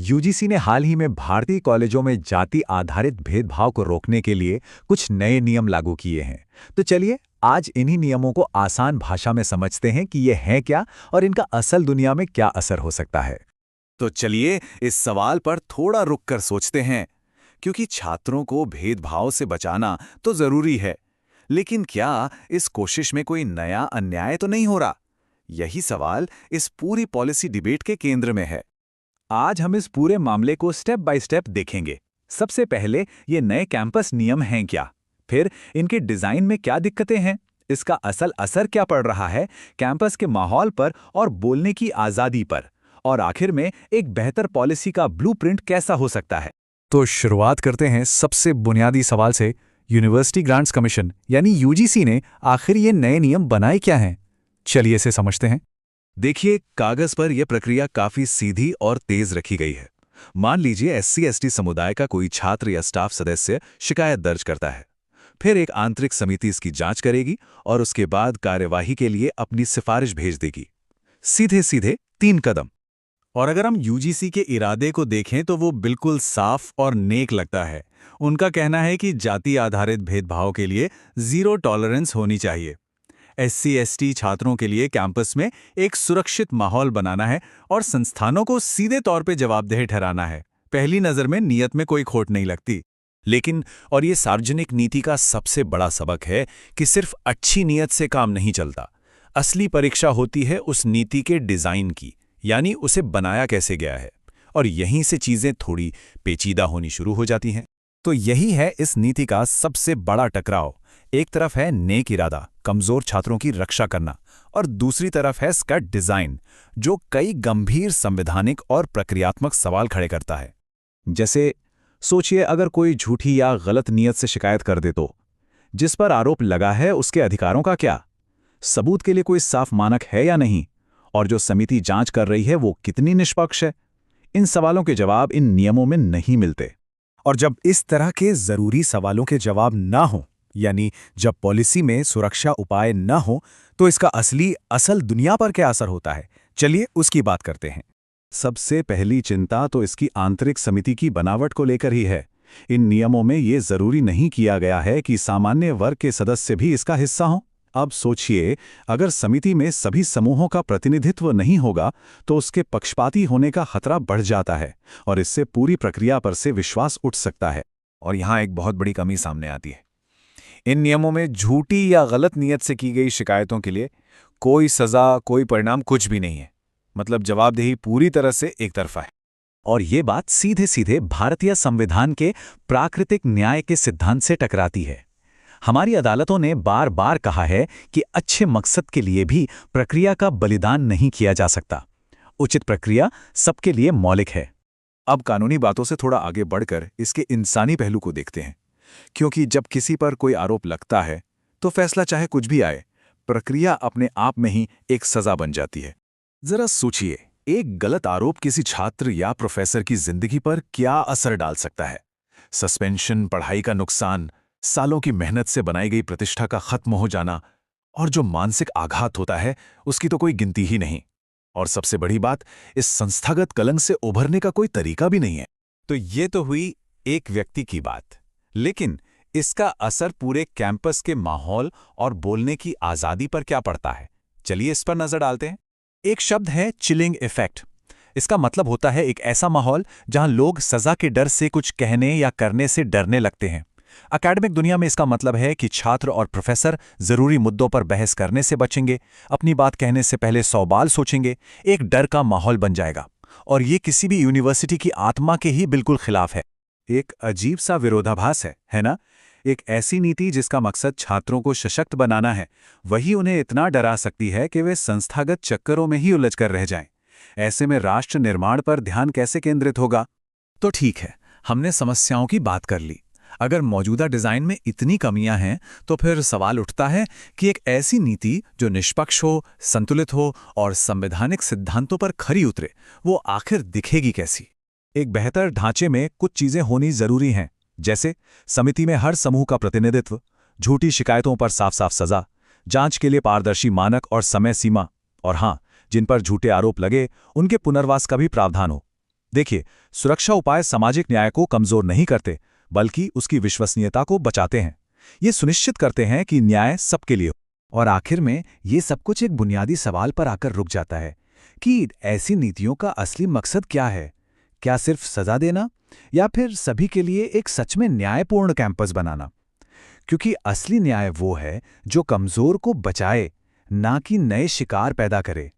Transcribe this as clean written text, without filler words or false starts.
UGC ने हाल ही में भारतीय कॉलेजों में जाति आधारित भेदभाव को रोकने के लिए कुछ नए नियम लागू किए हैं। तो चलिए आज इन्हीं नियमों को आसान भाषा में समझते हैं कि ये हैं क्या और इनका असल दुनिया में क्या असर हो सकता है। तो चलिए इस सवाल पर थोड़ा रुक कर सोचते हैं, क्योंकि छात्रों को भेदभाव से बचाना तो जरूरी है, लेकिन क्या इस कोशिश में कोई नया अन्याय तो नहीं हो रहा? यही सवाल इस पूरी पॉलिसी डिबेट के केंद्र में है। आज हम इस पूरे मामले को स्टेप बाय स्टेप देखेंगे। सबसे पहले ये नए कैंपस नियम हैं क्या, फिर इनके डिजाइन में क्या दिक्कतें हैं, इसका असल असर क्या पड़ रहा है कैंपस के माहौल पर और बोलने की आज़ादी पर, और आखिर में एक बेहतर पॉलिसी का ब्लूप्रिंट कैसा हो सकता है। तो शुरुआत करते हैं सबसे बुनियादी सवाल से। यूनिवर्सिटी ग्रांट्स कमीशन यानी यूजीसी ने आखिर ये नए नियम बनाए क्या हैं? चलिए इसे समझते हैं। देखिए, कागज पर यह प्रक्रिया काफी सीधी और तेज रखी गई है। मान लीजिए एससी/एसटी समुदाय का कोई छात्र या स्टाफ सदस्य शिकायत दर्ज करता है। फिर एक आंतरिक समिति इसकी जांच करेगी और उसके बाद कार्यवाही के लिए अपनी सिफारिश भेज देगी। सीधे सीधे 3 कदम। और अगर हम यूजीसी के इरादे को देखें तो वो बिल्कुल साफ और नेक लगता है। उनका कहना है कि जाति आधारित भेदभाव के लिए जीरो टॉलरेंस होनी चाहिए। एससी/एसटी छात्रों के लिए कैंपस में एक सुरक्षित माहौल बनाना है और संस्थानों को सीधे तौर पे जवाबदेह ठहराना है। पहली नज़र में नियत में कोई खोट नहीं लगती। लेकिन और ये सार्वजनिक नीति का सबसे बड़ा सबक है कि सिर्फ अच्छी नीयत से काम नहीं चलता। असली परीक्षा होती है उस नीति के डिज़ाइन की, यानी उसे बनाया कैसे गया है, और यहीं से चीज़ें थोड़ी पेचीदा होनी शुरू हो जाती हैं। तो यही है इस नीति का सबसे बड़ा टकराव। एक तरफ है नेक इरादा, कमजोर छात्रों की रक्षा करना, और दूसरी तरफ है इसका डिजाइन, जो कई गंभीर संवैधानिक और प्रक्रियात्मक सवाल खड़े करता है। जैसे सोचिए, अगर कोई झूठी या गलत नीयत से शिकायत कर दे तो जिस पर आरोप लगा है उसके अधिकारों का क्या? सबूत के लिए कोई साफ मानक है या नहीं? और जो समिति जांच कर रही है वो कितनी निष्पक्ष है? इन सवालों के जवाब इन नियमों में नहीं मिलते। और जब इस तरह के जरूरी सवालों के जवाब ना हो, यानी जब पॉलिसी में सुरक्षा उपाय न हो, तो इसका असल दुनिया पर क्या असर होता है? चलिए उसकी बात करते हैं। सबसे पहली चिंता तो इसकी आंतरिक समिति की बनावट को लेकर ही है। इन नियमों में ये जरूरी नहीं किया गया है कि सामान्य वर्ग के सदस्य भी इसका हिस्सा हों। अब सोचिए, अगर समिति में सभी समूहों का प्रतिनिधित्व नहीं होगा तो उसके पक्षपाती होने का खतरा बढ़ जाता है और इससे पूरी प्रक्रिया पर से विश्वास उठ सकता है। और यहाँ एक बहुत बड़ी कमी सामने आती है। इन नियमों में झूठी या गलत नीयत से की गई शिकायतों के लिए कोई सजा, कोई परिणाम, कुछ भी नहीं है। मतलब जवाबदेही पूरी तरह से एक तरफा है। और ये बात सीधे सीधे भारतीय संविधान के प्राकृतिक न्याय के सिद्धांत से टकराती है। हमारी अदालतों ने बार बार कहा है कि अच्छे मकसद के लिए भी प्रक्रिया का बलिदान नहीं किया जा सकता। उचित प्रक्रिया सबके लिए मौलिक है। अब कानूनी बातों से थोड़ा आगे बढ़कर इसके इंसानी पहलू को देखते हैं, क्योंकि जब किसी पर कोई आरोप लगता है तो फैसला चाहे कुछ भी आए, प्रक्रिया अपने आप में ही एक सजा बन जाती है। जरा सोचिए, एक गलत आरोप किसी छात्र या प्रोफेसर की जिंदगी पर क्या असर डाल सकता है। सस्पेंशन, पढ़ाई का नुकसान, सालों की मेहनत से बनाई गई प्रतिष्ठा का खत्म हो जाना, और जो मानसिक आघात होता है उसकी तो कोई गिनती ही नहीं। और सबसे बड़ी बात, इस संस्थागत कलंक से उभरने का कोई तरीका भी नहीं है। तो ये तो हुई एक व्यक्ति की बात, लेकिन इसका असर पूरे कैंपस के माहौल और बोलने की आज़ादी पर क्या पड़ता है? चलिए इस पर नजर डालते हैं। एक शब्द है चिलिंग इफेक्ट। इसका मतलब होता है एक ऐसा माहौल जहां लोग सजा के डर से कुछ कहने या करने से डरने लगते हैं। एकेडमिक दुनिया में इसका मतलब है कि छात्र और प्रोफेसर जरूरी मुद्दों पर बहस करने से बचेंगे, अपनी बात कहने से पहले 100 बार सोचेंगे। एक डर का माहौल बन जाएगा, और ये किसी भी यूनिवर्सिटी की आत्मा के ही बिल्कुल खिलाफ है। एक अजीब सा विरोधाभास है ना? एक ऐसी नीति जिसका मकसद छात्रों को सशक्त बनाना है, वही उन्हें इतना डरा सकती है कि वे संस्थागत चक्करों में ही उलझ कर रह जाएं। ऐसे में राष्ट्र निर्माण पर ध्यान कैसे केंद्रित होगा? तो ठीक है, हमने समस्याओं की बात कर ली। अगर मौजूदा डिजाइन में इतनी कमियां हैं, तो फिर सवाल उठता है कि एक ऐसी नीति जो निष्पक्ष हो, संतुलित हो और संवैधानिक सिद्धांतों पर खरी उतरे, वो आखिर दिखेगी कैसी? एक बेहतर ढांचे में कुछ चीजें होनी जरूरी हैं, जैसे समिति में हर समूह का प्रतिनिधित्व, झूठी शिकायतों पर साफ साफ सजा, जांच के लिए पारदर्शी मानक और समय सीमा, और हां, जिन पर झूठे आरोप लगे उनके पुनर्वास का भी प्रावधान हो। देखिए, सुरक्षा उपाय सामाजिक न्याय को कमजोर नहीं करते, बल्कि उसकी विश्वसनीयता को बचाते हैं। ये सुनिश्चित करते हैं कि न्याय सबके लिए हो। और आखिर में ये सब कुछ एक बुनियादी सवाल पर आकर रुक जाता है कि ऐसी नीतियों का असली मकसद क्या है? क्या सिर्फ सजा देना, या फिर सभी के लिए एक सच में न्यायपूर्ण कैंपस बनाना? क्योंकि असली न्याय वो है जो कमजोर को बचाए, ना कि नए शिकार पैदा करे।